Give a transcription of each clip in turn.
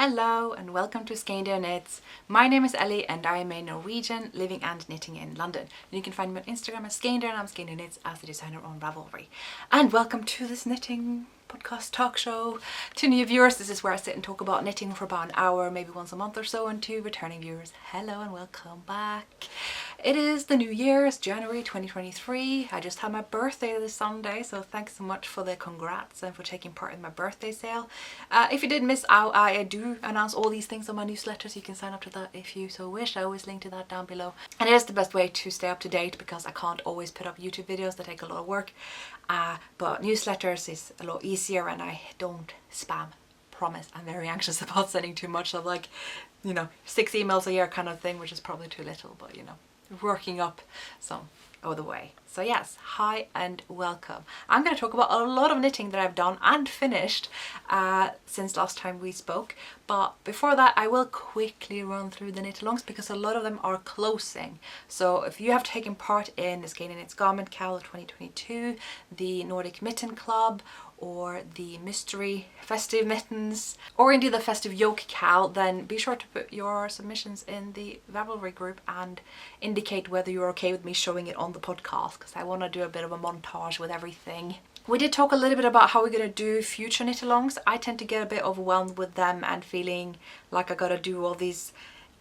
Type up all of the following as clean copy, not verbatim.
Hello and welcome to Skeindeer Knits. My name is Ellie and I am a Norwegian living and knitting in London. And you can find me on Instagram as Skeindeer and I'm Skeindeer Knits as the designer on Ravelry. And welcome to this knitting podcast talk show. To new viewers, this is where I sit and talk about knitting for about an hour, maybe once a month or so, and to returning viewers, hello and welcome back. It is the new year, it's January 2023. I just had my birthday this Sunday, so thanks so much for the congrats and for taking part in my birthday sale. If you did miss out, I do announce all these things on my newsletter, so you can sign up to that if you so wish. I always link to that down below. And it is the best way to stay up to date because I can't always put up YouTube videos that take a lot of work. But newsletters is a lot easier and I don't spam. Promise. I'm very anxious about sending too much of 6 emails a year kind of thing, which is probably too little, but working up some other way. So yes, hi and welcome. I'm going to talk about a lot of knitting that I've done and finished since last time we spoke, but before that I will quickly run through the knit-alongs because a lot of them are closing. So if you have taken part in the Skeindeer Knits Garment Cal 2022, the Nordic Mitten Club, or the mystery festive mittens, or indeed the festive yoke cal, then be sure to put your submissions in the Ravelry group and indicate whether you're okay with me showing it on the podcast, because I want to do a bit of a montage with everything. We did talk a little bit about how we're going to do future knit-alongs. I tend to get a bit overwhelmed with them and feeling like I gotta do all these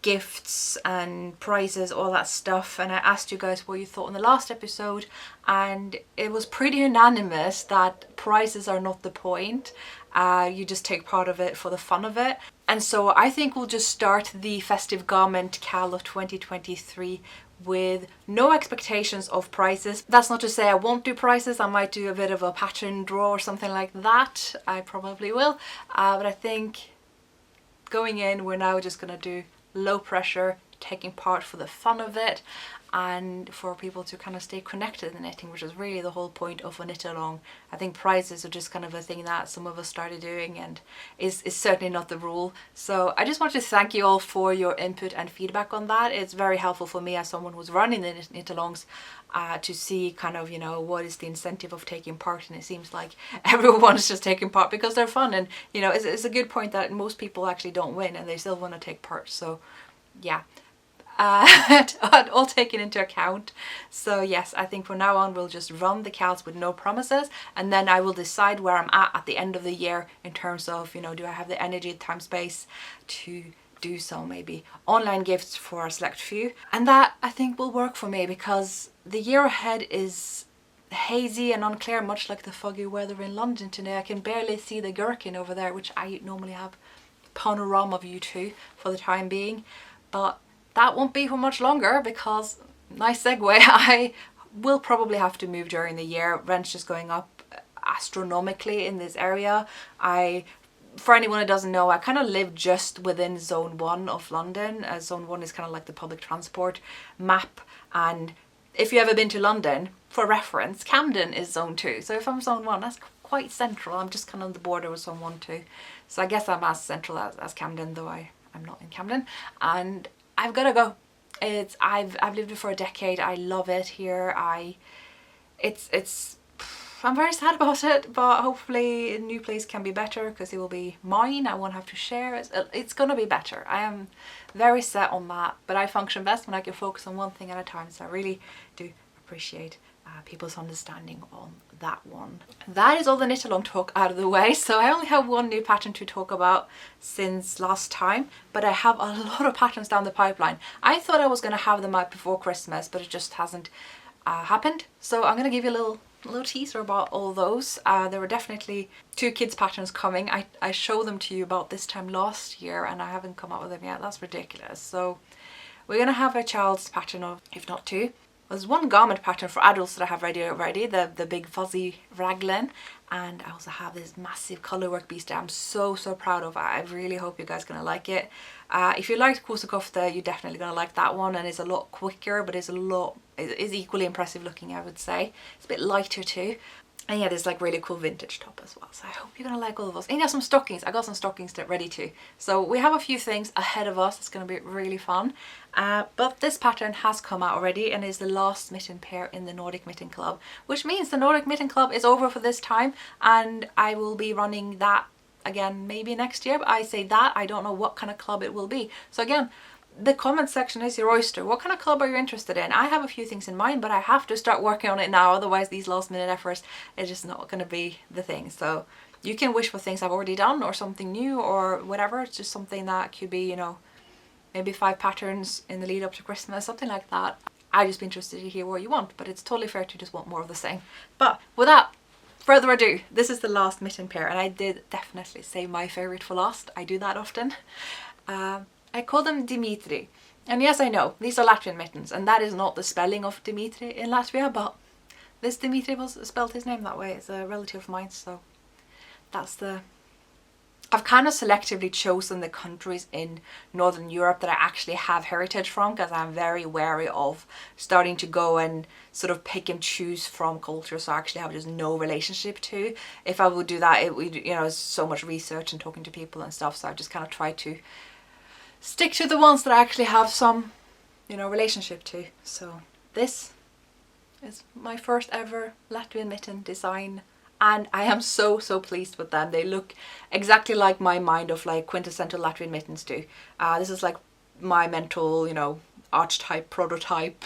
gifts and prizes, all that stuff, and I asked you guys what you thought in the last episode and it was pretty unanimous that prizes are not the point. You just take part of it for the fun of it, and so I think we'll just start the festive garment cal of 2023 with no expectations of prizes. That's not to say I won't do prizes. I might do a bit of a pattern draw or something like that. I probably will, but I think going in we're now just gonna do low pressure, taking part for the fun of it and for people to kind of stay connected in knitting, which is really the whole point of a knit along. I think prizes are just kind of a thing that some of us started doing and is certainly not the rule. So I just want to thank you all for your input and feedback on that. It's very helpful for me as someone who's running the knit alongs to see kind of what is the incentive of taking part, and it seems like everyone is just taking part because they're fun, and it's a good point that most people actually don't win and they still want to take part. So yeah, all taken into account. So yes, I think from now on we'll just run the cals with no promises, and then I will decide where I'm at the end of the year in terms of do I have the energy, time, space to do so maybe online gifts for a select few. And that I think will work for me because the year ahead is hazy and unclear, much like the foggy weather in London today. I can barely see the gherkin over there, which I normally have panorama view to for the time being, but that won't be for much longer because, nice segue, I will probably have to move during the year. Rent's just going up astronomically in this area. For anyone who doesn't know, I kind of live just within Zone 1 of London. Zone 1 is kind of like the public transport map, and if you've ever been to London, for reference, Camden is Zone 2. So if I'm Zone 1, that's quite central. I'm just kind of on the border with Zone 1 too. So I guess I'm as central as Camden, though I'm not in Camden. And I've got to go. I've lived here for a decade. I love it here. I'm very sad about it, but hopefully a new place can be better because it will be mine. I won't have to share it. It's gonna be better. I am very set on that, but I function best when I can focus on one thing at a time, so I really do appreciate people's understanding on that one. That is all the knit along talk out of the way, so I only have one new pattern to talk about since last time, but I have a lot of patterns down the pipeline. I thought I was going to have them out before Christmas, but it just hasn't happened, so I'm going to give you a little teaser about all those. There were definitely 2 kids patterns coming. I showed them to you about this time last year and I haven't come up with them yet. That's ridiculous. So we're gonna have a child's pattern of, if not 2. There's 1 garment pattern for adults that I have ready already, the big fuzzy raglan, and I also have this massive colourwork beast that I'm so proud of. I really hope you guys are gonna like it. If you liked Kosakofta, you're definitely gonna like that one, and it's a lot quicker, but it is equally impressive looking, I would say. It's a bit lighter too. And yeah, there's like really cool vintage top as well. So I hope you're gonna like all of those. And yeah, some stockings. I got some stockings ready too. So we have a few things ahead of us. It's gonna be really fun. But this pattern has come out already and is the last mitten pair in the Nordic Mitten Club, which means the Nordic Mitten Club is over for this time, and I will be running that again maybe next year, but I say that I don't know what kind of club it will be. So again, the comment section is your oyster. What kind of club are you interested in? I have a few things in mind, but I have to start working on it now, otherwise these last minute efforts is just not going to be the thing. So you can wish for things I've already done or something new or whatever. It's just something that could be, you know, maybe 5 patterns in the lead up to Christmas, something like that. I'd just be interested to hear what you want, but it's totally fair to just want more of the same. But without further ado, this is the last mitten pair, and I did definitely save my favorite for last. I do that often. I call them Dimitri. And yes, I know, these are Latvian mittens, and that is not the spelling of Dimitri in Latvia, but this Dimitri was spelled his name that way. It's a relative of mine, so that's the... I've kind of selectively chosen the countries in Northern Europe that I actually have heritage from, because I'm very wary of starting to go and sort of pick and choose from cultures so I actually have just no relationship to. If I would do that, it would, you know, it's so much research and talking to people and stuff, so I just kind of try to stick to the ones that I actually have some, you know, relationship to. So this is my first ever Latvian mitten design, and I am so pleased with them. They look exactly like my mind of like quintessential Latvian mittens do. This is like my mental, you know, archetype, prototype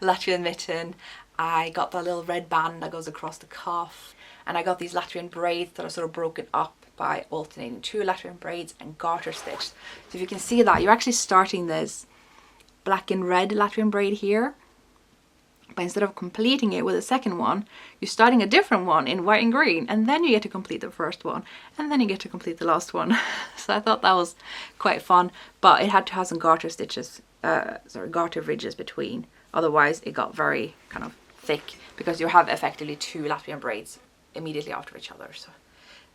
Latvian mitten. I got that little red band that goes across the cuff, and I got these Latvian braids that are sort of broken up by alternating 2 Latvian braids and garter stitch. So if you can see that, you're actually starting this black and red Latvian braid here, but instead of completing it with a second one, you're starting a different one in white and green, and then you get to complete the first one, and then you get to complete the last one. So I thought that was quite fun, but it had to have some garter stitches, garter ridges between, otherwise it got very kind of thick, because you have effectively 2 Latvian braids immediately after each other. So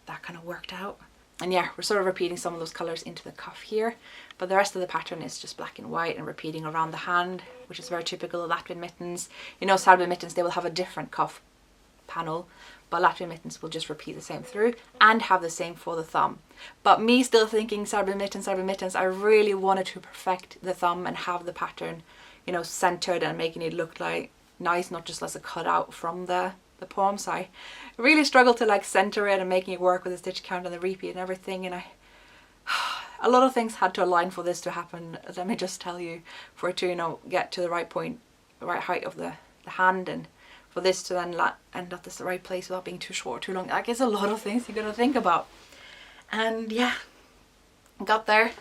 that kind of worked out. And yeah, we're sort of repeating some of those colors into the cuff here, but the rest of the pattern is just black and white and repeating around the hand, which is very typical of Latvian mittens. You know, Serbian mittens, they will have a different cuff panel, but Latvian mittens will just repeat the same through and have the same for the thumb. But me still thinking Serbian mittens, I really wanted to perfect the thumb and have the pattern, you know, centered and making it look like nice, not just as a cutout from the palm. So I really struggled to like center it and making it work with the stitch count and the repeat and everything, and a lot of things had to align for this to happen, let me just tell you, for it to, you know, get to the right point, the right height of the hand, and for this to then end up the right place without being too short or too long. Like, it's a lot of things you gotta think about. And yeah, got there.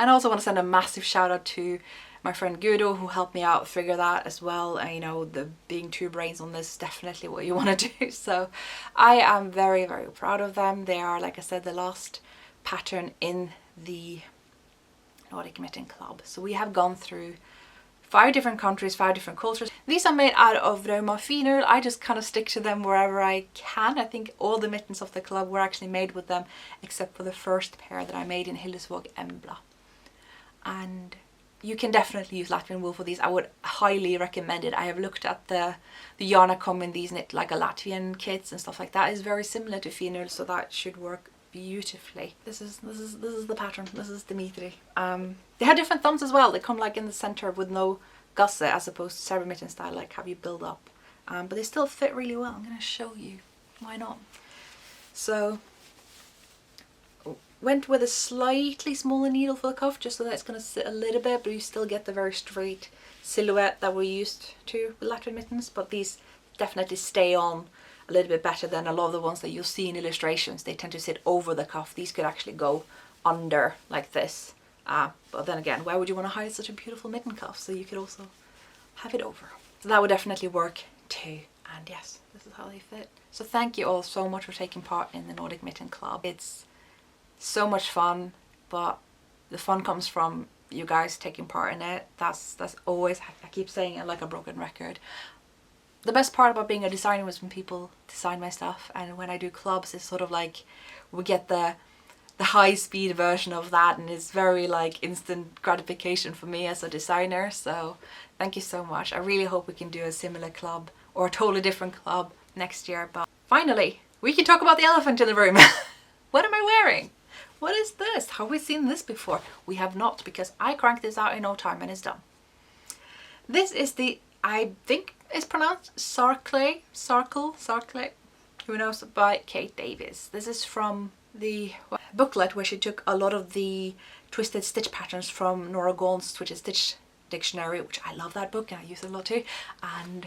And I also want to send a massive shout out to my friend Guido, who helped me out figure that as well. And you know, the being 2 brains on this is definitely what you want to do. So I am very proud of them. They are, like I said, the last pattern in the Nordic Mitten Club. So we have gone through 5 different countries, 5 different cultures. These are made out of Rauma Finur. I just kind of stick to them wherever I can. I think all the mittens of the club were actually made with them, except for the first pair that I made in Hildesvåg Embla. And you can definitely use Latvian wool for these. I would highly recommend it. I have looked at the yarn that come in these knit like a Latvian kits and stuff like that. It's very similar to Finur, so that should work beautifully. This is the pattern. This is Dimitri. They have different thumbs as well. They come like in the center with no gusset, as opposed to Serbian mitten style, like have you build up. But they still fit really well. I'm going to show you. Why not? So went with a slightly smaller needle for the cuff, just so that it's going to sit a little bit, but you still get the very straight silhouette that we're used to with Latvian mittens. But these definitely stay on a little bit better than a lot of the ones that you'll see in illustrations. They tend to sit over the cuff. These could actually go under like this. But then again, why would you want to hide such a beautiful mitten cuff? So you could also have it over. So that would definitely work too. And yes, this is how they fit. So thank you all so much for taking part in the Nordic Mitten Club. It's so much fun, but the fun comes from you guys taking part in it. That's always, I keep saying it like a broken record. The best part about being a designer was when people design my stuff, and when I do clubs, it's sort of like we get the high-speed version of that, and it's very like instant gratification for me as a designer. So thank you so much. I really hope we can do a similar club or a totally different club next year. But finally, we can talk about the elephant in the room. What am I wearing? What is this? Have we seen this before? We have not, because I cranked this out in no time and it's done. This is the, I think it's pronounced Sarcle, who knows, by Kate Davis. This is from the booklet where she took a lot of the twisted stitch patterns from Nora Gaunt's Twisted Stitch Dictionary, which I love that book and I use it a lot too. And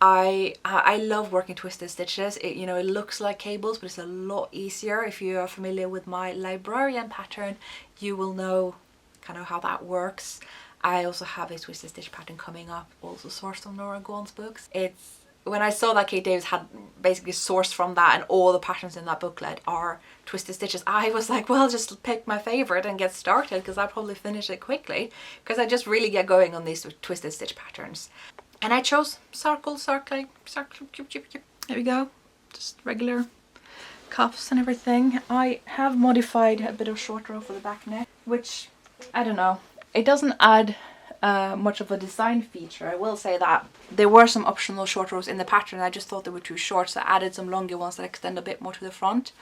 I love working twisted stitches. It, you know, it looks like cables, but it's a lot easier. If you are familiar with my librarian pattern, you will know kind of how that works. I also have a twisted stitch pattern coming up, also sourced from Nora Gaunt's books. It's when I saw that Kate Davis had basically sourced from that and all the patterns in that booklet are twisted stitches, I was like, well, just pick my favorite and get started, because I'll probably finish it quickly, because I just really get going on these twisted stitch patterns. And I chose circle, circle, circle, there we go, just regular cuffs and everything. I have modified a bit of short row for the back neck, which, I don't know, it doesn't add much of a design feature, I will say that. There were some optional short rows in the pattern, I just thought they were too short, so I added some longer ones that extend a bit more to the front.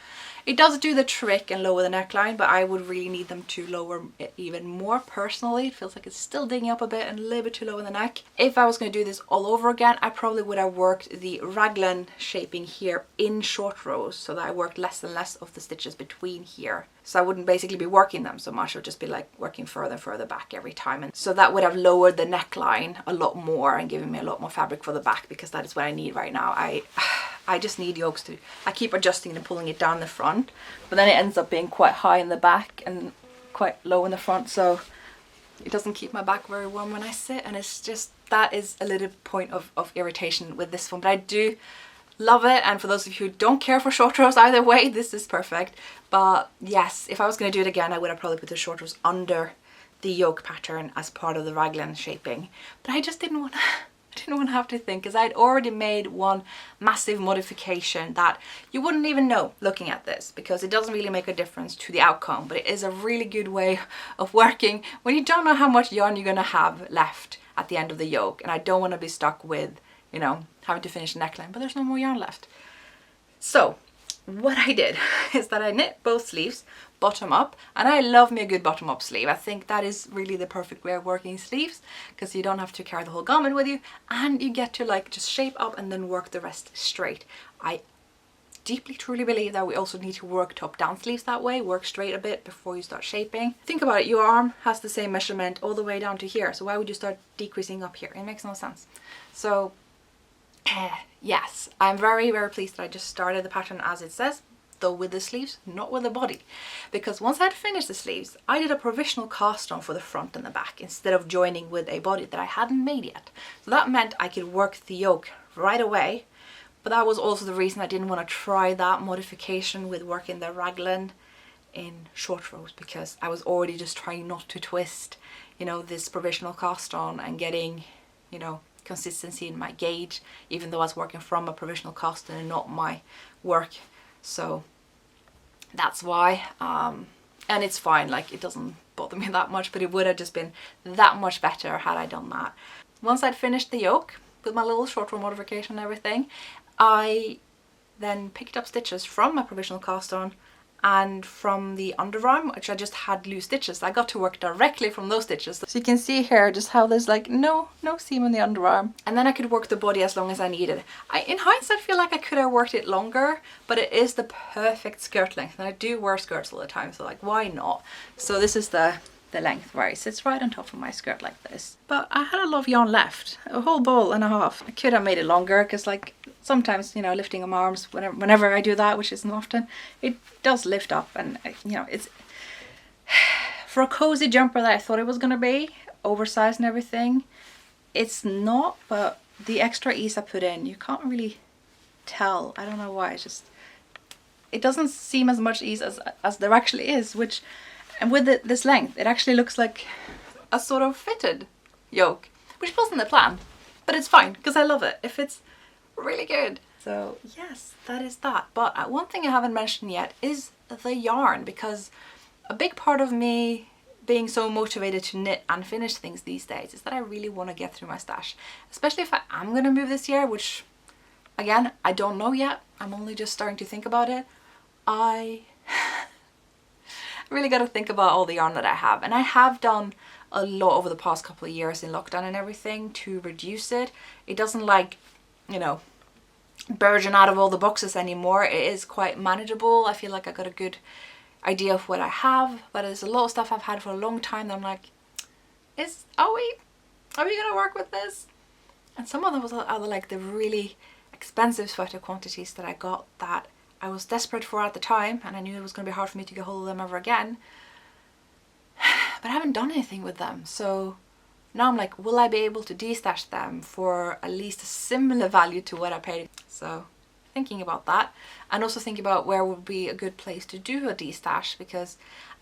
It does do the trick and lower the neckline, but I would really need them to lower it even more personally. It feels like it's still digging up a bit and a little bit too low in the neck. If I was going to do this all over again, I probably would have worked the raglan shaping here in short rows, so that I worked less and less of the stitches between here. So I wouldn't basically be working them so much, it would just be like working further and further back every time. And so that would have lowered the neckline a lot more and given me a lot more fabric for the back, because that is what I need right now. I just need yokes to, I keep adjusting and pulling it down the front, but then it ends up being quite high in the back and quite low in the front, so it doesn't keep my back very warm when I sit, and it's just, that is a little point of irritation with this one. But I do love it, and for those of you who don't care for short rows either way, this is perfect. But yes, if I was going to do it again, I would have probably put the short rows under the yoke pattern as part of the raglan shaping, but I just didn't want to have to think, because I'd already made one massive modification that you wouldn't even know looking at this, because it doesn't really make a difference to the outcome, but it is a really good way of working when you don't know how much yarn you're going to have left at the end of the yoke. And I don't want to be stuck with, you know, having to finish the neckline, but there's no more yarn left. So what I did is that I knit both sleeves bottom up, and I love me a good bottom up sleeve. I think that is really the perfect way of working sleeves, because you don't have to carry the whole garment with you, and you get to like just shape up and then work the rest straight. I deeply truly believe that we also need to work top down sleeves that way, work straight a bit before you start shaping. Think about it, your arm has the same measurement all the way down to here, so why would you start decreasing up here? It makes no sense. So yes, I'm very, very pleased that I just started the pattern as it says, though with the sleeves, not with the body, because once I'd finished the sleeves, I did a provisional cast on for the front and the back instead of joining with a body that I hadn't made yet. So that meant I could work the yoke right away, but that was also the reason I didn't want to try that modification with working the raglan in short rows, because I was already just trying not to twist, you know, this provisional cast on and getting, you know, consistency in my gauge, even though I was working from a provisional cast and not my work. So that's why, and it's fine, like it doesn't bother me that much, but it would have just been that much better had I done that. Once I'd finished the yoke with my little short row modification and everything, I then picked up stitches from my provisional cast on and from the underarm, which I just had loose stitches. I got to work directly from those stitches. So you can see here just how there's like no seam on the underarm. And then I could work the body as long as I needed. In hindsight, feel like I could have worked it longer, but it is the perfect skirt length. And I do wear skirts all the time, so like, why not? So this is the length where it sits right on top of my skirt like this. But I had a lot of yarn left, a whole ball and a half. I could have made it longer, because like sometimes, you know, lifting my arms, whenever I do that, which isn't often, it does lift up, and you know, it's for a cozy jumper that I thought it was gonna be, oversized and everything, it's not, but the extra ease I put in, you can't really tell. I don't know why, it's just, it doesn't seem as much ease as there actually is, which, and with this length, it actually looks like a sort of fitted yoke, which wasn't the plan, but it's fine, because I love it. It fits really good. So yes, that is that. But one thing I haven't mentioned yet is the yarn, because a big part of me being so motivated to knit and finish things these days is that I really want to get through my stash, especially if I am going to move this year, which again, I don't know yet. I'm only just starting to think about it. I really got to think about all the yarn that I have, and I have done a lot over the past couple of years in lockdown and everything to reduce it. It doesn't, like, you know, burgeon out of all the boxes anymore. It is quite manageable. I feel like I got a good idea of what I have, but there's a lot of stuff I've had for a long time that I'm like, are we gonna work with this? And some of them was other like the really expensive sweater quantities that I got that I was desperate for at the time, and I knew it was gonna be hard for me to get hold of them ever again. But I haven't done anything with them, so now I'm like, will I be able to de-stash them for at least a similar value to what I paid? So thinking about that, and also thinking about where would be a good place to do a de-stash, because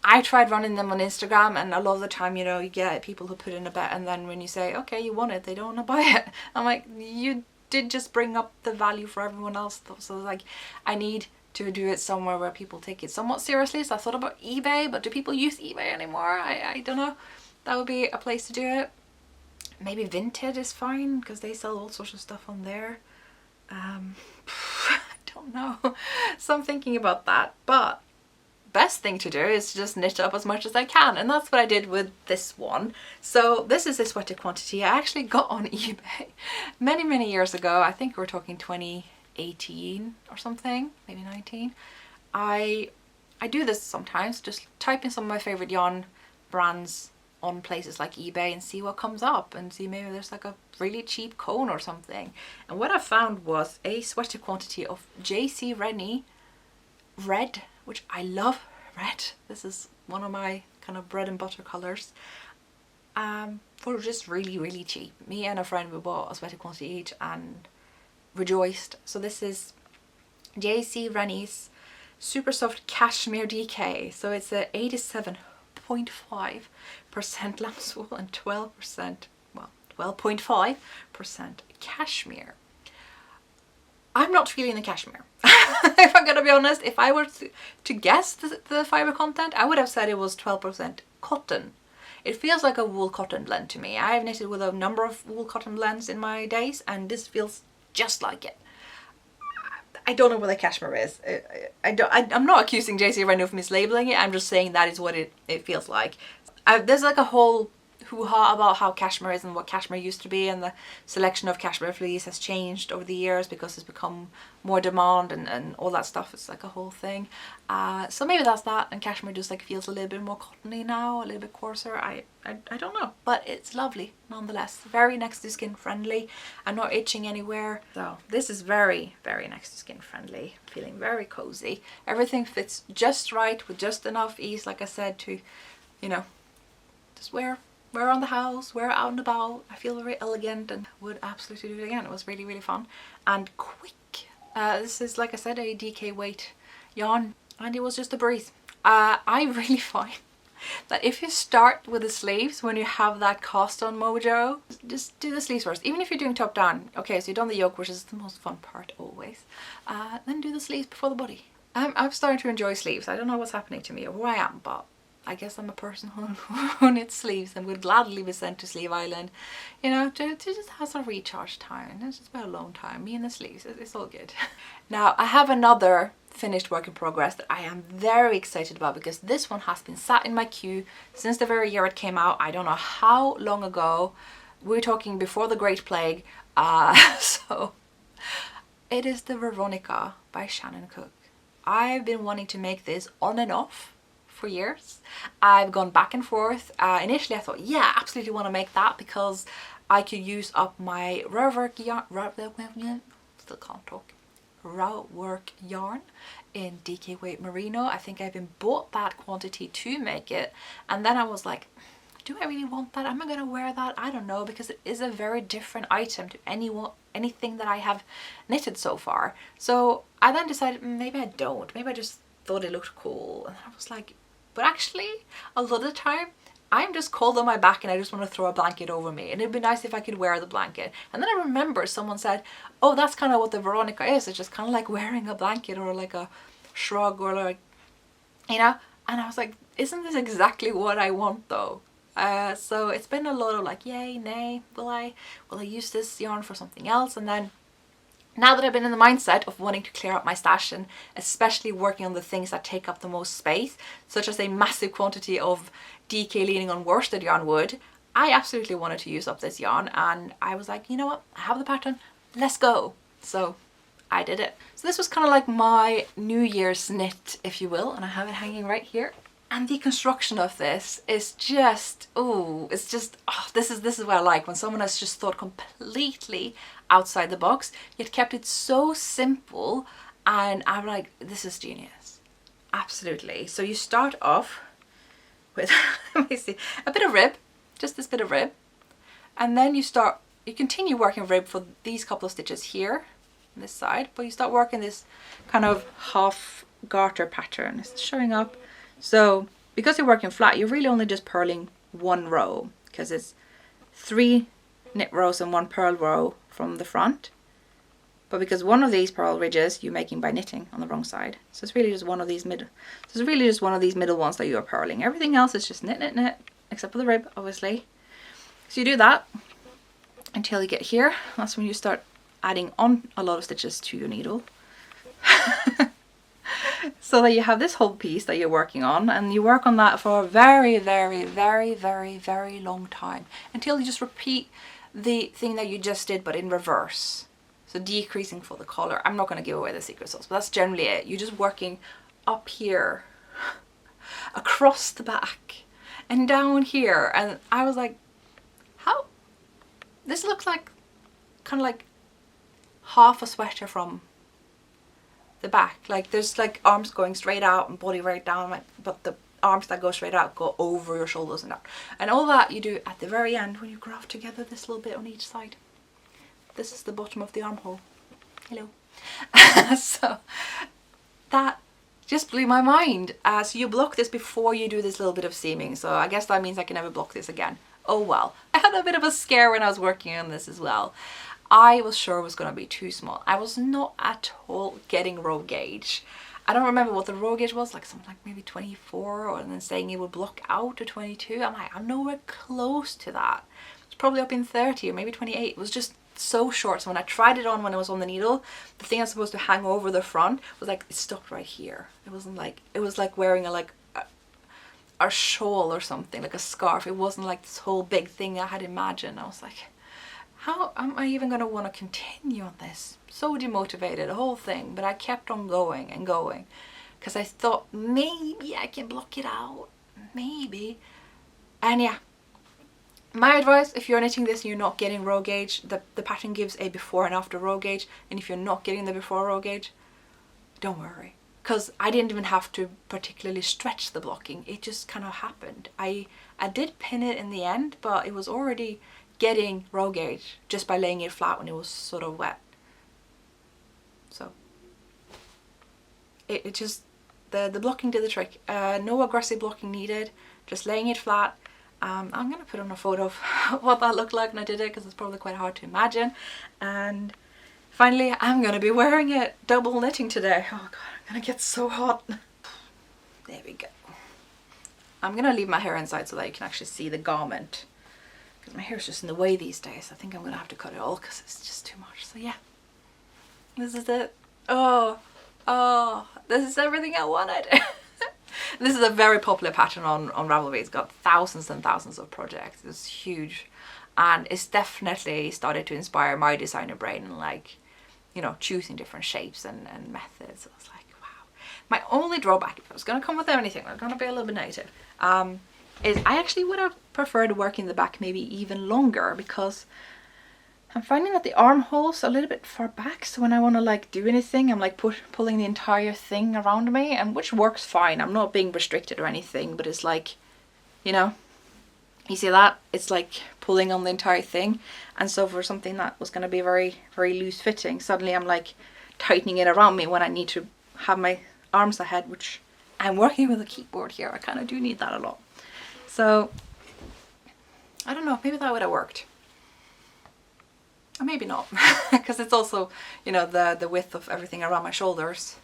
I tried running them on Instagram, and a lot of the time, you know, you get people who put in a bet, and then when you say, okay, you want it, they don't want to buy it. I'm like, you did just bring up the value for everyone else. So like, I need to do it somewhere where people take it somewhat seriously. So I thought about eBay, but do people use eBay anymore? I don't know. That would be a place to do it. Maybe Vinted is fine because they sell all sorts of stuff on there. I don't know. So I'm thinking about that, but best thing to do is to just knit up as much as I can, and that's what I did with this one. So this is a sweater quantity I actually got on eBay many years ago. I think we're talking 2018 or something, maybe 19. I do this sometimes, just type in some of my favorite yarn brands on places like eBay and see what comes up, and see maybe there's like a really cheap cone or something. And what I found was a sweater quantity of JC Rennie red, which I love red. This is one of my kind of bread and butter colors. For just really cheap. Me and a friend, we bought a sweater quantity each and rejoiced. So this is JC Rennie's super soft cashmere DK. So it's a 87.5% lamb's wool and 12%, well, 12.5% cashmere. I'm not feeling the cashmere. If I'm gonna be honest, if I were to guess the fiber content, I would have said it was 12% cotton. It feels like a wool cotton blend to me. I have knitted with a number of wool cotton blends in my days, and this feels just like it. I don't know what the cashmere is. I'm not accusing JC Rennie of mislabeling it. I'm just saying that is what it feels like. There's like a whole hoo-ha about how cashmere is and what cashmere used to be, and the selection of cashmere fleece has changed over the years because it's become more demand and all that stuff. It's like a whole thing. So maybe that's that, and cashmere just like feels a little bit more cottony now, a little bit coarser. I don't know, but it's lovely nonetheless. Very next to skin friendly. I'm not itching anywhere. So this is very next to skin friendly. Feeling very cozy. Everything fits just right with just enough ease, like I said, to, you know, just wear around the house, wear out and about. I feel very elegant and would absolutely do it again. It was really fun and quick. This is, like I said, a DK weight yarn, and it was just a breeze. I really find that if you start with the sleeves, when you have that cast on mojo, just do the sleeves first. Even if you're doing top down, okay, so you've done the yoke, which is the most fun part always, then do the sleeves before the body. I'm starting to enjoy sleeves. I don't know what's happening to me or who I am, but I guess I'm a person who knits sleeves and would gladly be sent to Sleeve Island, you know, to just have some recharge time. It's just about alone time. Me and the sleeves, it's all good. Now, I have another finished work in progress that I am very excited about, because this one has been sat in my queue since the very year it came out. I don't know how long ago. We're talking before the Great Plague. So it is the Veronica by Shannon Cook. I've been wanting to make this on and off for years. I've gone back and forth. Initially I thought, yeah, I absolutely want to make that because I could use up my raw work yarn in DK weight merino. I think I even bought that quantity to make it, and then I was like, do I really want that? Am I gonna wear that? I don't know, because it is a very different item to anything that I have knitted so far. So I then decided maybe I don't. Maybe I just thought it looked cool, and I was like, but actually a lot of the time I'm just cold on my back and I just want to throw a blanket over me, and it'd be nice if I could wear the blanket. And then I remember someone said, oh, that's kind of what the Veronica is. It's just kind of like wearing a blanket or like a shrug or like, you know. And I was like, isn't this exactly what I want though? So it's been a lot of like, yay, nay, will I use this yarn for something else? And then now that I've been in the mindset of wanting to clear up my stash, and especially working on the things that take up the most space, such as a massive quantity of DK leaning on worsted yarn wood, I absolutely wanted to use up this yarn, and I was like, you know what, I have the pattern, let's go. So I did it. So this was kind of like my New Year's knit, if you will, and I have it hanging right here. And the construction of this is just, oh, it's just, oh, this is what I like, when someone has just thought completely outside the box, yet kept it so simple, and I'm like, this is genius. Absolutely. So you start off with, let me see, a bit of rib, just this bit of rib, and then you continue working rib for these couple of stitches here on this side, but you start working this kind of half garter pattern. It's showing up. So because you're working flat, you're really only just purling one row, because it's 3 knit rows and 1 purl row from the front. But because one of these purl ridges you're making by knitting on the wrong side, so it's really just one of these middle. So it's really just one of these middle ones that you are purling. Everything else is just knit, knit, knit, except for the rib, obviously. So you do that until you get here. That's when you start adding on a lot of stitches to your needle. So that you have this whole piece that you're working on, and you work on that for a very, very, very, very, very long time, until you just repeat the thing that you just did but in reverse. So decreasing for the collar. I'm not going to give away the secret sauce, but that's generally it. You're just working up here, across the back, and down here. And I was like, how? This looks like kind of like half a sweater from the back. Like there's like arms going straight out and body right down, like, but the arms that go straight out go over your shoulders and down. And all that you do at the very end when you graft together this little bit on each side. This is the bottom of the armhole. Hello. So that just blew my mind. So you block this before you do this little bit of seaming. So I guess that means I can never block this again. Oh well. I had a bit of a scare when I was working on this as well. I was sure it was going to be too small. I was not at all getting row gauge. I don't remember what the row gauge was, like something like maybe 24, or then saying it would block out to 22. I'm like, I'm nowhere close to that. It's probably up in 30 or maybe 28. It was just so short. So when I tried it on when I was on the needle, the thing I was supposed to hang over the front was like, it stopped right here. It wasn't like, it was like wearing a shawl or something, like a scarf. It wasn't like this whole big thing I had imagined. I was like, how am I even going to want to continue on this? So demotivated, the whole thing. But I kept on going and going, because I thought maybe I can block it out, maybe. And yeah, my advice, if you're knitting this and you're not getting row gauge, the pattern gives a before and after row gauge, and if you're not getting the before row gauge, don't worry, because I didn't even have to particularly stretch the blocking. It just kind of happened. I did pin it in the end, but it was already getting row gauge just by laying it flat when it was sort of wet. So it just, the blocking did the trick. No aggressive blocking needed, just laying it flat. I'm gonna put on a photo of what that looked like when I did it, because it's probably quite hard to imagine. And finally I'm gonna be wearing it double knitting today. Oh god, I'm gonna get so hot. There we go. I'm gonna leave my hair inside so that you can actually see the garment, because my hair's just in the way these days. I think I'm gonna have to cut it all because it's just too much. So yeah, this is it. Oh, this is everything I wanted. This is a very popular pattern on Ravelry. It's got thousands and thousands of projects. It's huge, and it's definitely started to inspire my designer brain, and like, you know, choosing different shapes and methods. I was like, wow. My only drawback, if I was gonna come with anything, I'm gonna be a little bit negative, is I actually would have preferred working the back maybe even longer, because I'm finding that the armholes are a little bit far back, so when I want to like do anything, I'm like pulling the entire thing around me, and which works fine. I'm not being restricted or anything, but it's like, you know, you see that? It's like pulling on the entire thing. And so for something that was going to be very, very loose fitting, suddenly I'm like tightening it around me when I need to have my arms ahead, which I'm working with a keyboard here. I kind of do need that a lot. So I don't know, maybe that would have worked. Or maybe not, because it's also, you know, the width of everything around my shoulders,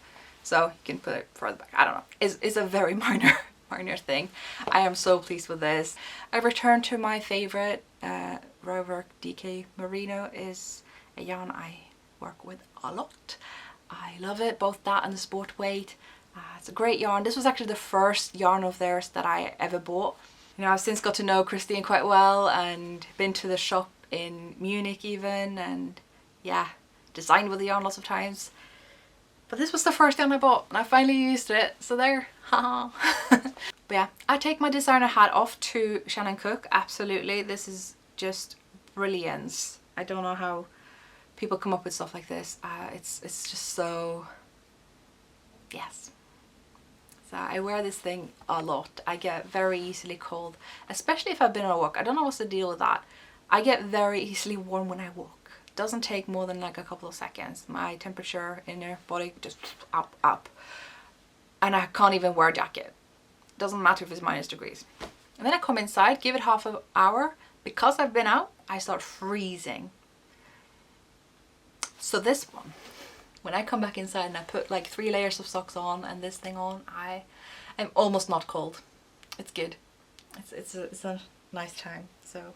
so you can put it further back. I don't know. It's a very minor thing. I am so pleased with this. I've returned to my favorite. Rover DK Merino is a yarn I work with a lot. I love it, both that and the sport weight. It's a great yarn. This was actually the first yarn of theirs that I ever bought. You know, I've since got to know Christine quite well and been to the shop in Munich even, and yeah, designed with the yarn lots of times. But this was the first yarn I bought and I finally used it, so there, haha. But yeah, I take my designer hat off to Shannon Cook, absolutely. This is just brilliance. I don't know how people come up with stuff like this. It's just so, yes. So I wear this thing a lot. I get very easily cold, especially if I've been on a walk. I don't know what's the deal with that. I get very easily warm when I walk. Doesn't take more than like a couple of seconds. My temperature in your body just up. And I can't even wear a jacket. Doesn't matter if it's -degrees. And then I come inside, give it half an hour. Because I've been out, I start freezing. So this one, when I come back inside and I put like 3 layers of socks on and this thing on, I'm almost not cold. It's good. It's a nice time. So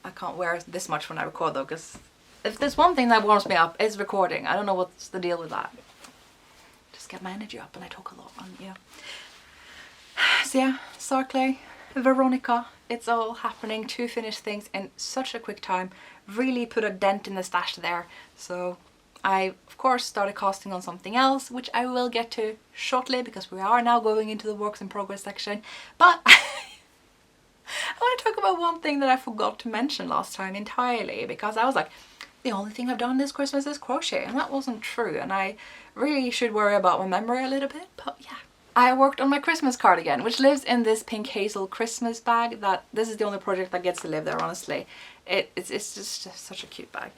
I can't wear this much when I record though, because if there's one thing that warms me up, it's recording. I don't know what's the deal with that. Just get my energy up and I talk a lot. And yeah. So yeah, Sarclay, Veronica, it's all happening to finish things in such a quick time. Really put a dent in the stash there. So I of course started casting on something else, which I will get to shortly because we are now going into the works in progress section. But I want to talk about one thing that I forgot to mention last time entirely, because I was like, the only thing I've done this Christmas is crochet, and that wasn't true, and I really should worry about my memory a little bit. But yeah, I worked on my Christmas cardigan, which lives in this pink hazel Christmas bag. This is the only project that gets to live there, honestly. It's just such a cute bag.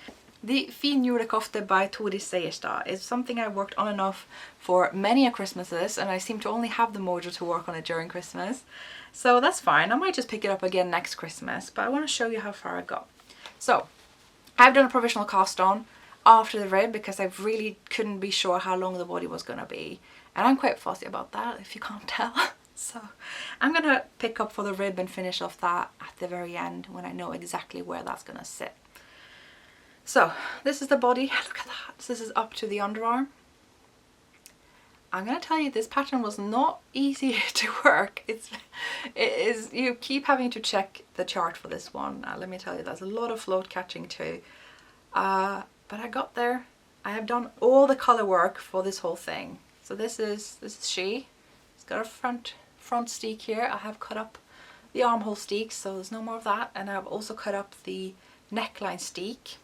The Fin julekofte by Tori Seierstad is something I worked on and off for many a Christmases, and I seem to only have the mojo to work on it during Christmas. So that's fine. I might just pick it up again next Christmas, but I want to show you how far I got. So I've done a provisional cast on after the rib because I really couldn't be sure how long the body was going to be. And I'm quite fussy about that, if you can't tell. So I'm going to pick up for the rib and finish off that at the very end when I know exactly where that's going to sit. So this is the body. Look at that. So this is up to the underarm. I'm going to tell you, this pattern was not easy to work. It is, you keep having to check the chart for this one. Let me tell you, there's a lot of float catching too. But I got there. I have done all the color work for this whole thing. So this is she. It's got a front steek here. I have cut up the armhole steek, so there's no more of that. And I've also cut up the neckline steek.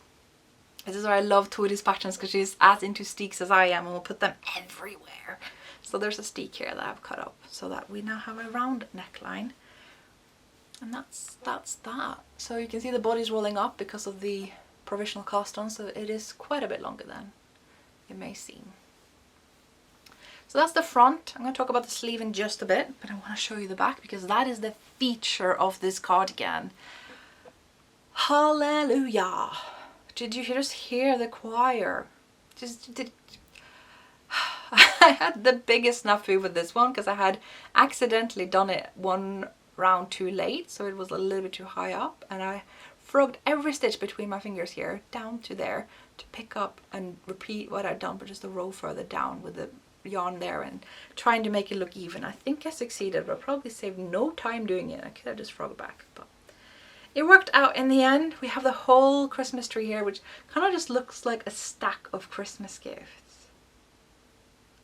This is why I love Tori's patterns, because she's as into steeks as I am and will put them everywhere. So there's a steek here that I've cut up so that we now have a round neckline. And that's that. So you can see the body's rolling up because of the provisional cast on, so it is quite a bit longer than it may seem. So that's the front. I'm going to talk about the sleeve in just a bit, but I want to show you the back because that is the feature of this cardigan. Hallelujah! Did you just hear the choir? I had the biggest snafu with this one because I had accidentally done it one round too late, so it was a little bit too high up, and I frogged every stitch between my fingers here down to there to pick up and repeat what I'd done, but just a row further down with the yarn there and trying to make it look even. I think I succeeded, but I probably saved no time doing it. I could have just frogged back, but it worked out in the end. We have the whole Christmas tree here, which kind of just looks like a stack of Christmas gifts.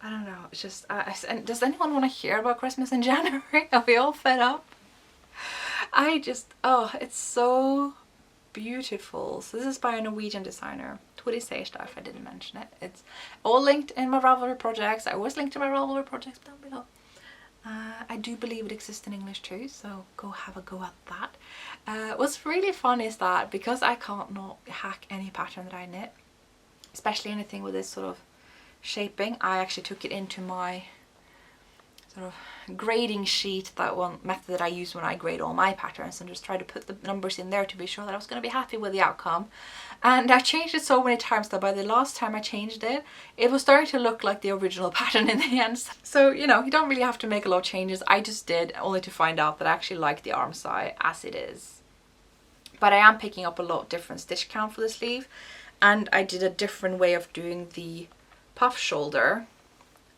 I don't know, it's just, and does anyone want to hear about Christmas in January? Are we all fed up? Oh, it's so beautiful. So this is by a Norwegian designer, Tori Seierstad, if I didn't mention it. It's all linked in my Ravelry projects. I always link to my Ravelry projects down below. I do believe it exists in English too, so go have a go at that. What's really fun is that because I can't not hack any pattern that I knit, especially anything with this sort of shaping, I actually took it into my sort of grading sheet, that one method that I use when I grade all my patterns, and just try to put the numbers in there to be sure that I was going to be happy with the outcome. And I changed it so many times that by the last time I changed it, it was starting to look like the original pattern in the end. So, you know, you don't really have to make a lot of changes. I just did, only to find out that I actually like the arm side as it is. But I am picking up a lot different stitch count for the sleeve, and I did a different way of doing the puff shoulder.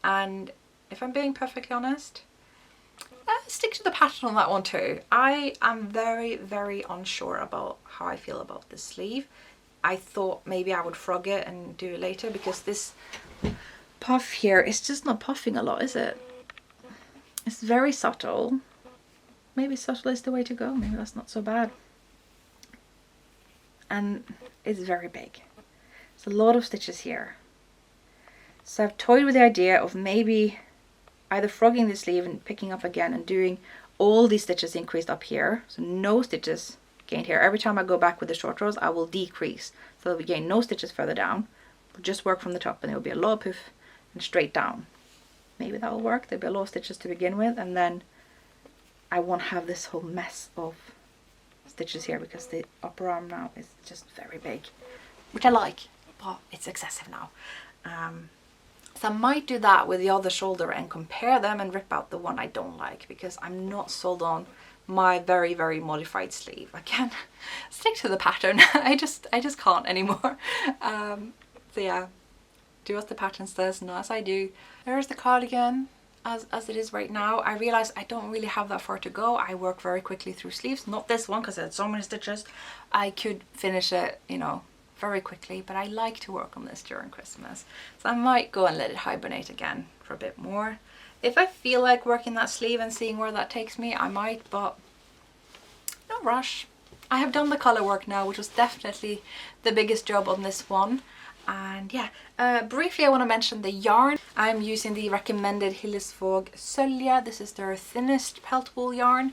And if I'm being perfectly honest, stick to the pattern on that one too. I am very, very unsure about how I feel about this sleeve. I thought maybe I would frog it and do it later, because this puff here is just not puffing a lot, is it? It's very subtle. Maybe subtle is the way to go. Maybe that's not so bad. And it's very big. It's a lot of stitches here. So I've toyed with the idea of maybe either frogging the sleeve and picking up again and doing all these stitches increased up here. So no stitches gained here. Every time I go back with the short rows, I will decrease. So that we gain no stitches further down. We'll just work from the top, and there will be a lot of poof and straight down. Maybe that will work. There'll be a lot of stitches to begin with, and then I won't have this whole mess of stitches here, because the upper arm now is just very big, which I like, but it's excessive now. So I might do that with the other shoulder and compare them and rip out the one I don't like, because I'm not sold on my very, very modified sleeve. I can't stick to the pattern. I just can't anymore. So yeah, do as the pattern says, not as I do. There's the cardigan as it is right now. I realized I don't really have that far to go. I work very quickly through sleeves. Not this one, because it had so many stitches. I could finish it, you know, very quickly, but I like to work on this during Christmas. So I might go and let it hibernate again for a bit more. If I feel like working that sleeve and seeing where that takes me, I might, but no rush. I have done the color work now, which was definitely the biggest job on this one. And yeah, briefly I want to mention the yarn. I'm using the recommended Hillesvåg Sølje. This is their thinnest pelt wool yarn.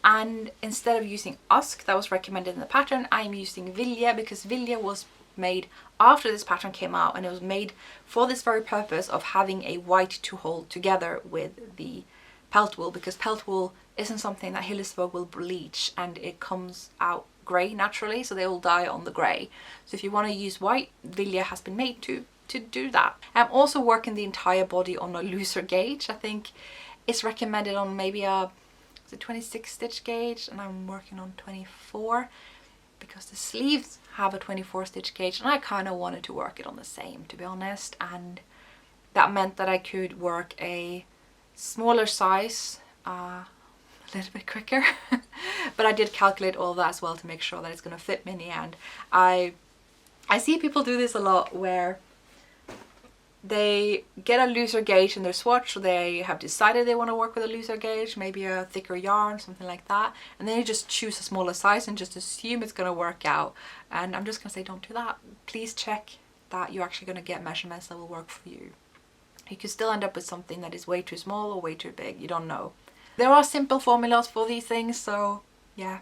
And instead of using Usk, that was recommended in the pattern, I'm using Vilje, because Vilje was made after this pattern came out, and it was made for this very purpose of having a white to hold together with the pelt wool, because pelt wool isn't something that Hillesvåg will bleach, and it comes out grey naturally, so they will dye on the grey. So if you want to use white, Vilje has been made to do that. I'm also working the entire body on a looser gauge. I think it's recommended on maybe a 26 stitch gauge, and I'm working on 24 because the sleeves have a 24 stitch gauge, and I kind of wanted to work it on the same, to be honest, and that meant that I could work a smaller size a little bit quicker. But I did calculate all that as well to make sure that it's going to fit me in the end. I see people do this a lot, where they get a looser gauge in their swatch, or they have decided they want to work with a looser gauge, maybe a thicker yarn, something like that, and then you just choose a smaller size and just assume it's going to work out. And I'm just going to say, don't do that. Please check that you're actually going to get measurements that will work for you. You could still end up with something that is way too small or way too big. You don't know. There are simple formulas for these things, so yeah,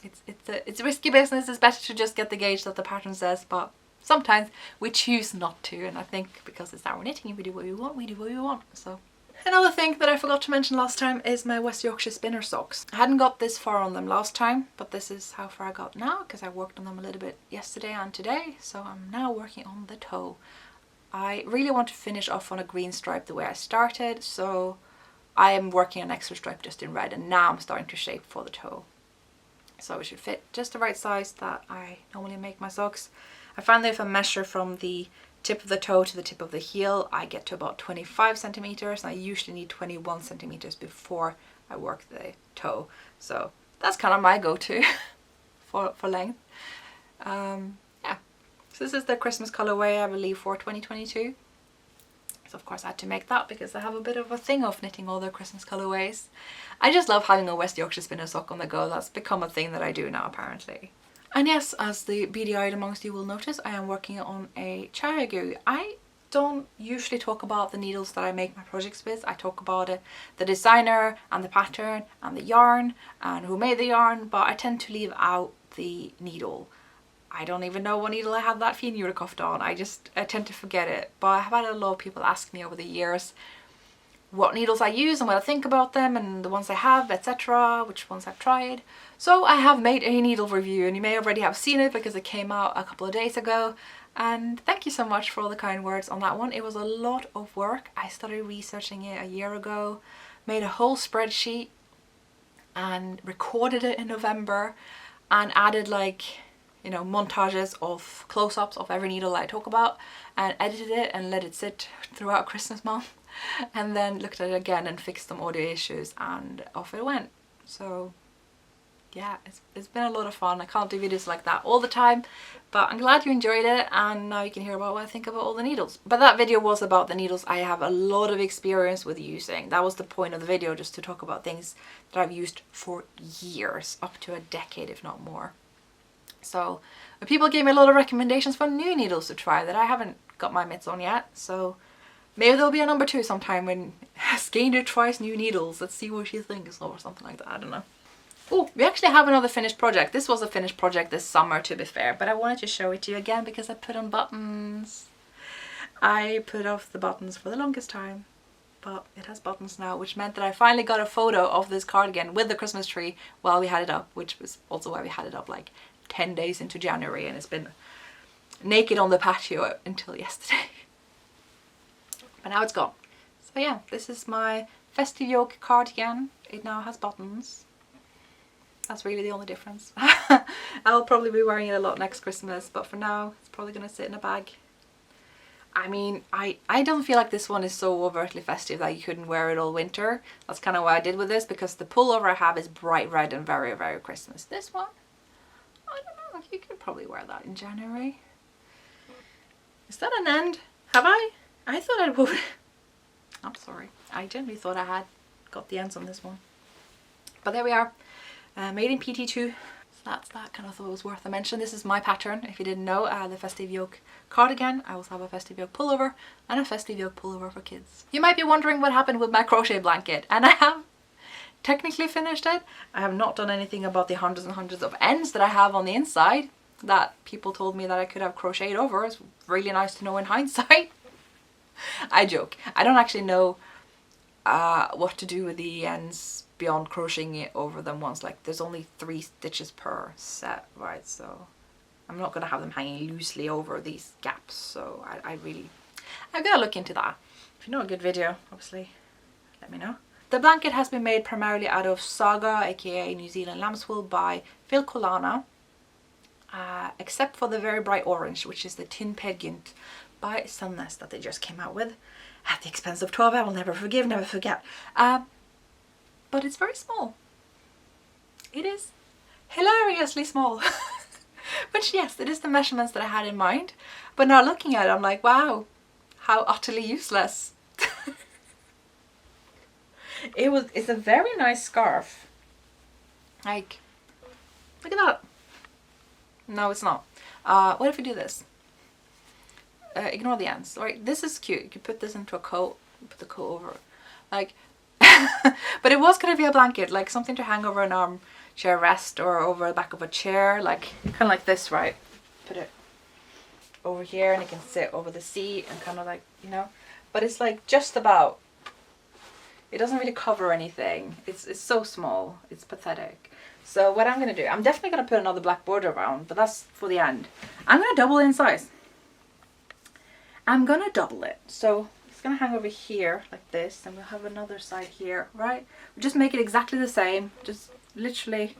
it's risky business. It's better to just get the gauge that the pattern says, but sometimes we choose not to, and I think because it's our knitting, if we do what we want, we do what we want. So another thing that I forgot to mention last time is my West Yorkshire spinner socks. I hadn't got this far on them last time, but this is how far I got now, because I worked on them a little bit yesterday and today, so I'm now working on the toe. I really want to finish off on a green stripe the way I started, so I am working an extra stripe just in red, and now I'm starting to shape for the toe. So it should fit just the right size that I normally make my socks. I find that if I measure from the tip of the toe to the tip of the heel, I get to about 25 centimeters, and I usually need 21 centimeters before I work the toe. So that's kind of my go-to for length. Yeah, so this is the Christmas colorway, I believe, for 2022. So of course I had to make that because I have a bit of a thing of knitting all the Christmas colorways. I just love having a West Yorkshire spinner sock on the go. That's become a thing that I do now, apparently. And yes, as the beady-eyed amongst you will notice, I am working on a cherry. I don't usually talk about the needles that I make my projects with. I talk about it, the designer and the pattern and the yarn and who made the yarn, but I tend to leave out the needle. I don't even know what needle I had that Fien-Julekoft on. I tend to forget it. But I have had a lot of people ask me over the years what needles I use and what I think about them and the ones I have, etc., which ones I've tried. So I have made a needle review, and you may already have seen it because it came out a couple of days ago. And thank you so much for all the kind words on that one. It was a lot of work. I started researching it a year ago, made a whole spreadsheet and recorded it in November and added montages of close-ups of every needle I talk about, and edited it and let it sit throughout Christmas month, and then looked at it again and fixed some audio issues, and off it went. So yeah, it's been a lot of fun. I can't do videos like that all the time, but I'm glad you enjoyed it, and now you can hear about what I think about all the needles. But that video was about the needles I have a lot of experience with using. That was the point of the video, just to talk about things that I've used for years, up to a decade if not more. So people gave me a lot of recommendations for new needles to try that I haven't got my mitts on yet, so maybe there'll be a number 2 sometime when Skeindeer tries new needles. Let's see what she thinks, or something like that. I don't know. Oh, we actually have another finished project. This was a finished project this summer, to be fair, but I wanted to show it to you again because I put on buttons. I put off the buttons for the longest time, but it has buttons now, which meant that I finally got a photo of this cardigan with the Christmas tree while we had it up, which was also why we had it up like 10 days into January, and it's been naked on the patio until yesterday. But now it's gone. So yeah, this is my festive yoke cardigan. It now has buttons. That's really the only difference. I'll probably be wearing it a lot next Christmas, but for now it's probably going to sit in a bag. I mean, I don't feel like this one is so overtly festive that you couldn't wear it all winter. That's kind of what I did with this, because the pullover I have is bright red and very, very Christmas. This one, I don't know, you could probably wear that in January. Is that an end? Have I? I thought I would. I'm sorry. I generally thought I had got the ends on this one. But there we are. Made in PT2. So that's that. Kind of thought it was worth a mention. This is my pattern, if you didn't know. The festive yoke cardigan. I also have a festive yoke pullover and a festive yoke pullover for kids. You might be wondering what happened with my crochet blanket, and I have technically finished it. I have not done anything about the hundreds and hundreds of ends that I have on the inside that people told me that I could have crocheted over. It's really nice to know in hindsight. I joke. I don't actually know what to do with the ends beyond crocheting it over them once. Like, there's only 3 stitches per set, right? So I'm not going to have them hanging loosely over these gaps. So I've got to look into that. If you know a good video, obviously, let me know. The blanket has been made primarily out of Saga, aka New Zealand lamb's wool, by Phil Colana, except for the very bright orange, which is the Tin Pedgint by Sunnest that they just came out with at the expense of 12. I will never forgive, never forget. But it's very small. It is hilariously small. Which, yes, it is the measurements that I had in mind. But now looking at it, I'm like, wow, how utterly useless. It's a very nice scarf. Like, look at that. No, it's not. What if we do this? Ignore the ends. Right, this is cute. You could put this into a coat, put the coat over it. Like, but it was going to be a blanket, like something to hang over an armchair rest or over the back of a chair, like kind of like this, right? Put it over here and it can sit over the seat and kind of like, you know. But it's like just about. It doesn't really cover anything. It's so small. It's pathetic. So what I'm going to do, I'm definitely going to put another black border around, but that's for the end. I'm going to double it in size. I'm going to double it. So it's going to hang over here like this, and we'll have another side here, right? We'll just make it exactly the same. Just literally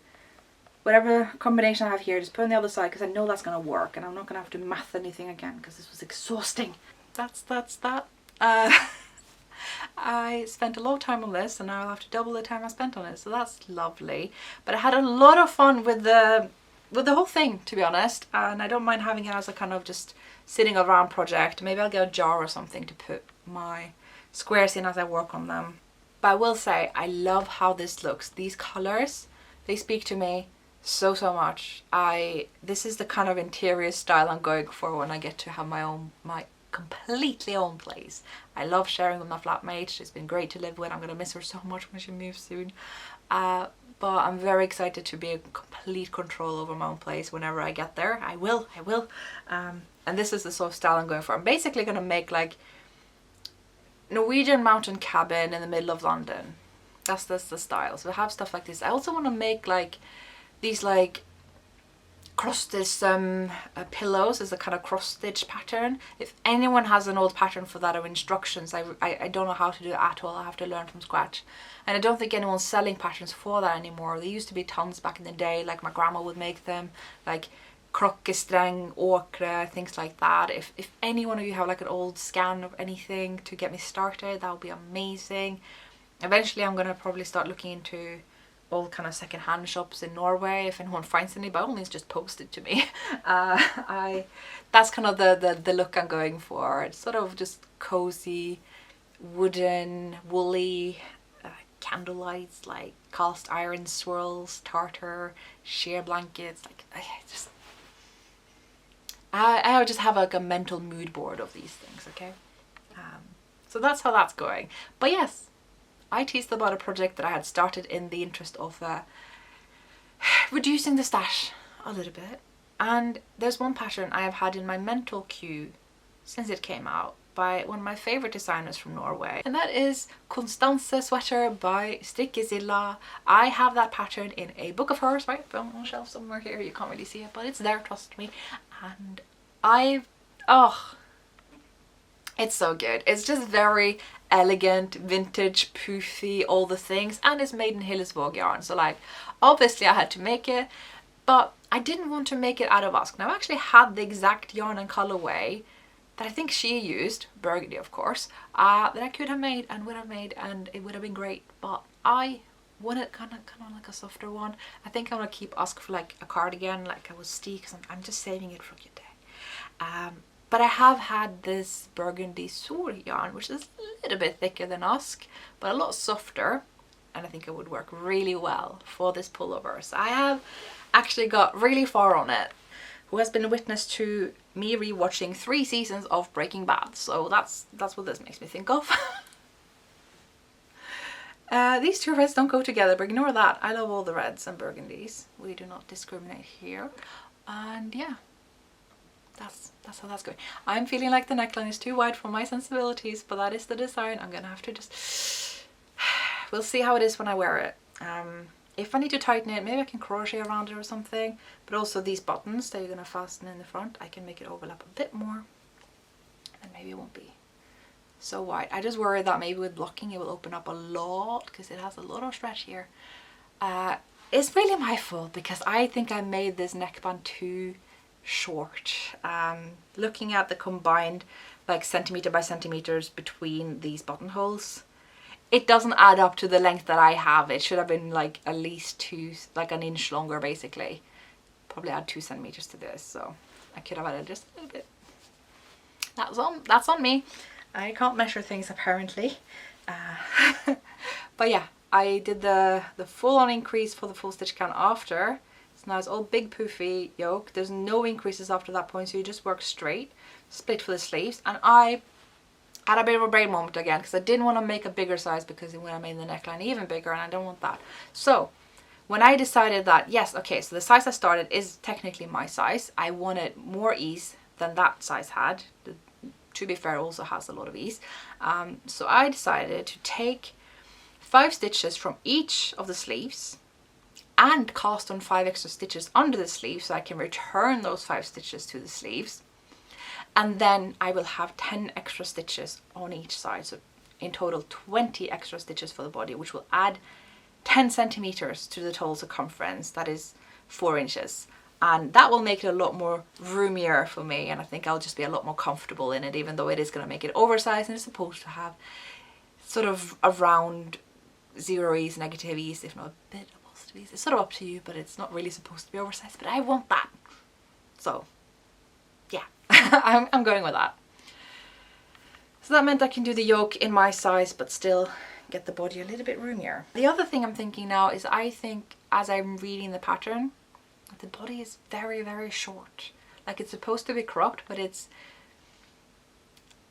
whatever combination I have here, just put on the other side, because I know that's going to work, and I'm not going to have to math anything again, because this was exhausting. That's that. I spent a lot of time on this, and now I'll have to double the time I spent on it, so that's lovely. But I had a lot of fun with the whole thing, to be honest, and I don't mind having it as a kind of just sitting around project. Maybe I'll get a jar or something to put my squares in as I work on them. But I will say, I love how this looks. These colors, they speak to me so much. This is the kind of interior style I'm going for when I get to have my completely own place. I love sharing with my flatmate. She's been great to live with. I'm gonna miss her so much when she moves soon. But I'm very excited to be in complete control over my own place whenever I get there. I will. And this is the sort of style I'm going for. I'm basically gonna make like Norwegian mountain cabin in the middle of London. That's the style. So I have stuff like this. I also want to make like these like cross-stitch pillows as a kind of cross-stitch pattern. If anyone has an old pattern for that or instructions, I don't know how to do it at all. I have to learn from scratch. And I don't think anyone's selling patterns for that anymore. There used to be tons back in the day, like my grandma would make them, like krokkestreng, okra, things like that. If any one of you have like an old scan of anything to get me started, that would be amazing. Eventually I'm going to probably start looking into all kind of second-hand shops in Norway. If anyone finds any, by all means just post it to me. That's kind of the look I'm going for. It's sort of just cozy, wooden, woolly, candlelights, like cast iron swirls, tartar, sheer blankets. Like I just have like a mental mood board of these things. Okay, so that's how that's going. But yes, I teased about a project that I had started in the interest of reducing the stash a little bit. And there's one pattern I have had in my mental queue since it came out by one of my favorite designers from Norway. And that is Constanze sweater by Strikkesilla. I have that pattern in a book of hers, right, on a shelf somewhere here. You can't really see it, but it's there, trust me. And it's so good. It's just very elegant, vintage, poofy, all the things, and it's made in Hillesvåg yarn. So like, obviously I had to make it, but I didn't want to make it out of Ask. Now I actually had the exact yarn and colorway that I think she used, burgundy of course, that I could have made and would have made, and it would have been great, but I wanted kind of like a softer one. I think I'm gonna keep Ask for like a cardigan, like I was Steve, because I'm just saving it for a good day. But I have had this burgundy Sol yarn, which is a little bit thicker than Ask, but a lot softer, and I think it would work really well for this pullover. So I have actually got really far on it, who has been a witness to me rewatching 3 seasons of Breaking Bad. So that's what this makes me think of. These two reds don't go together, but ignore that. I love all the reds and burgundies. We do not discriminate here. And yeah, that's how that's going. I'm feeling like the neckline is too wide for my sensibilities, but that is the design. I'm gonna have to just, we'll see how it is when I wear it. If I need to tighten it, maybe I can crochet around it or something. But also these buttons that you're gonna fasten in the front, I can make it overlap a bit more, and maybe it won't be so wide. I just worry that maybe with blocking it will open up a lot, because it has a lot of stretch here. It's really my fault, because I think I made this neckband too short. Looking at the combined like centimeter by centimeters between these buttonholes, it doesn't add up to the length that I have. It should have been like at least like an inch longer basically. Probably add 2 centimeters to this, so I could have added just a little bit. That's on me. I can't measure things apparently. But yeah, I did the full-on increase for the full stitch count after. So now it's all big poofy yoke. There's no increases after that point, so you just work straight, split for the sleeves. And I had a bit of a brain moment again, because I didn't want to make a bigger size, because when I made the neckline even bigger, and I don't want that. So when I decided that, yes, okay, so the size I started is technically my size. I wanted more ease than that size had. To be fair, also has a lot of ease. So I decided to take 5 stitches from each of the sleeves and cast on 5 extra stitches under the sleeve, so I can return those 5 stitches to the sleeves. And then I will have 10 extra stitches on each side. So in total 20 extra stitches for the body, which will add 10 centimeters to the total circumference. That is 4 inches. And that will make it a lot more roomier for me. And I think I'll just be a lot more comfortable in it, even though it is going to make it oversized, and it's supposed to have sort of around 0 ease, negative ease, if not a bit of positive ease. It's sort of up to you, but it's not really supposed to be oversized, but I want that. So yeah, I'm going with that. So that meant I can do the yoke in my size, but still get the body a little bit roomier. The other thing I'm thinking now is, I think as I'm reading the pattern, the body is very, very short. Like, it's supposed to be cropped, but it's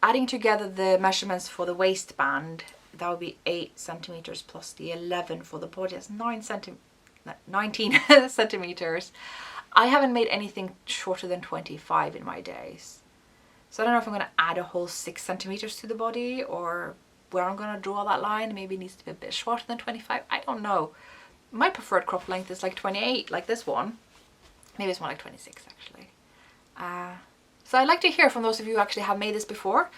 adding together the measurements for the waistband. That would be 8 centimeters plus the 11 for the body. That's 19 centimeters. I haven't made anything shorter than 25 in my days. So I don't know if I'm going to add a whole 6 centimeters to the body, or where I'm going to draw that line. Maybe it needs to be a bit shorter than 25. I don't know. My preferred crop length is like 28, like this one. Maybe it's more like 26 actually. So I'd like to hear from those of you who actually have made this before.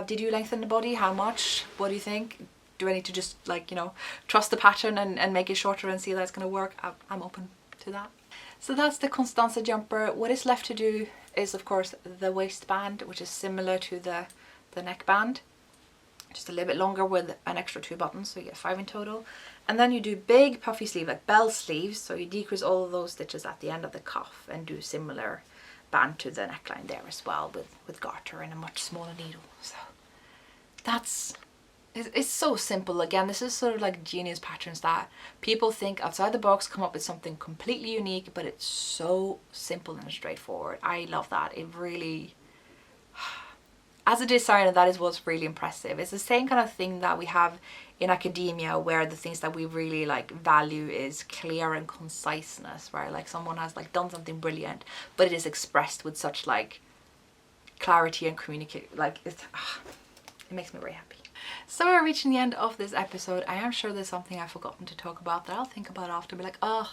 Did you lengthen the body? How much? What do you think? Do I need to just, like, you know, trust the pattern and make it shorter and see that it's going to work? I'm open to that. So that's the Constanze jumper. What is left to do is, of course, the waistband, which is similar to the neckband. Just a little bit longer with an extra 2 buttons, so you get 5 in total. And then you do big puffy sleeve, like bell sleeves, so you decrease all of those stitches at the end of the cuff and do similar band to the neckline there as well with garter and a much smaller needle. So that's, it's so simple. Again, this is sort of like genius patterns that people think outside the box, come up with something completely unique, but it's so simple and straightforward. I love that. It really, as a designer, that is what's really impressive. It's the same kind of thing that we have in academia, where the things that we really like value is clear and conciseness, right? Like someone has like done something brilliant, but it is expressed with such like clarity and communicate. Like it makes me very happy. So we're reaching the end of this episode. I am sure there's something I've forgotten to talk about that I'll think about after, be like, oh,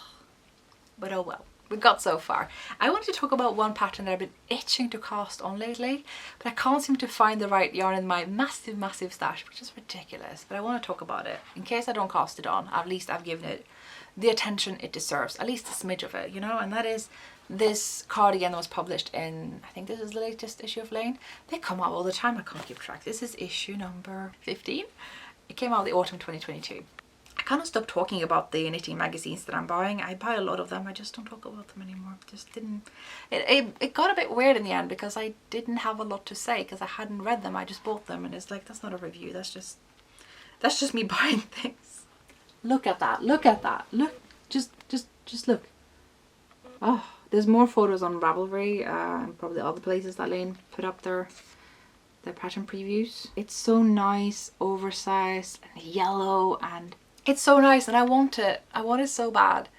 but oh well. We got so far. I want to talk about one pattern that I've been itching to cast on lately, but I can't seem to find the right yarn in my massive stash, which is ridiculous. But I want to talk about it. In case I don't cast it on, at least I've given it the attention it deserves, at least a smidge of it, you know? And that is this cardigan that was published in, I think this is the latest issue of Lane. They come out all the time, I can't keep track. This is issue number 15. It came out the autumn 2022. I kind of stopped talking about the knitting magazines that I'm buying. I buy a lot of them, I just don't talk about them anymore. Just didn't, it got a bit weird in the end because I didn't have a lot to say because I hadn't read them. I just bought them and it's like, that's not a review, that's just me buying things. Look at that, look at that, look, just look. Oh, there's more photos on Ravelry and probably other places that Lane put up their pattern previews. It's so nice, oversized and yellow, and it's so nice and I want it so bad,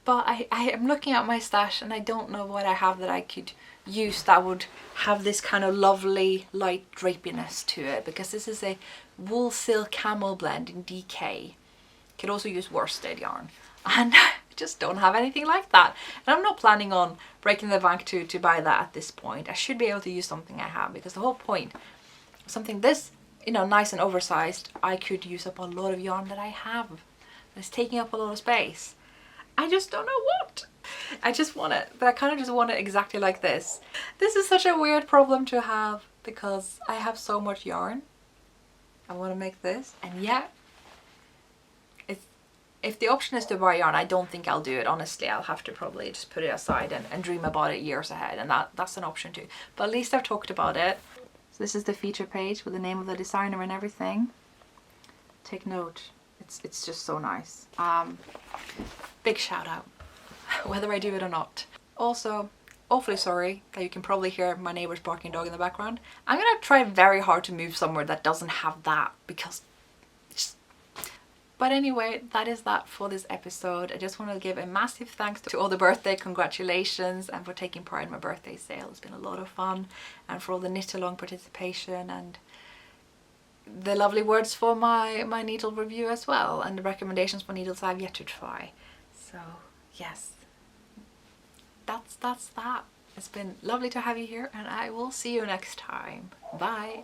but I am looking at my stash and I don't know what I have that I could use that would have this kind of lovely light drapiness to it, because this is a wool silk camel blend in DK. Could also use worsted yarn, and I just don't have anything like that, and I'm not planning on breaking the bank to buy that at this point. I should be able to use something I have, because the whole point, something this, you know, nice and oversized, I could use up a lot of yarn that I have that's taking up a lot of space. I just don't know what. I just want it, but I kind of just want it exactly like this. This is such a weird problem to have because I have so much yarn. I want to make this, and yet if the option is to buy yarn, I don't think I'll do it. Honestly, I'll have to probably just put it aside and dream about it years ahead, and that's an option too. But at least I've talked about it. So this is the feature page with the name of the designer and everything. Take note, it's just so nice. Big shout out, whether I do it or not. Also, awfully sorry that you can probably hear my neighbor's barking dog in the background. I'm gonna try very hard to move somewhere that doesn't have that, because but anyway, that is that for this episode. I just want to give a massive thanks to all the birthday congratulations and for taking part in my birthday sale. It's been a lot of fun, and for all the knit along participation and the lovely words for my needle review as well, and the recommendations for needles I've yet to try. So yes, that's that. It's been lovely to have you here, and I will see you next time. Bye.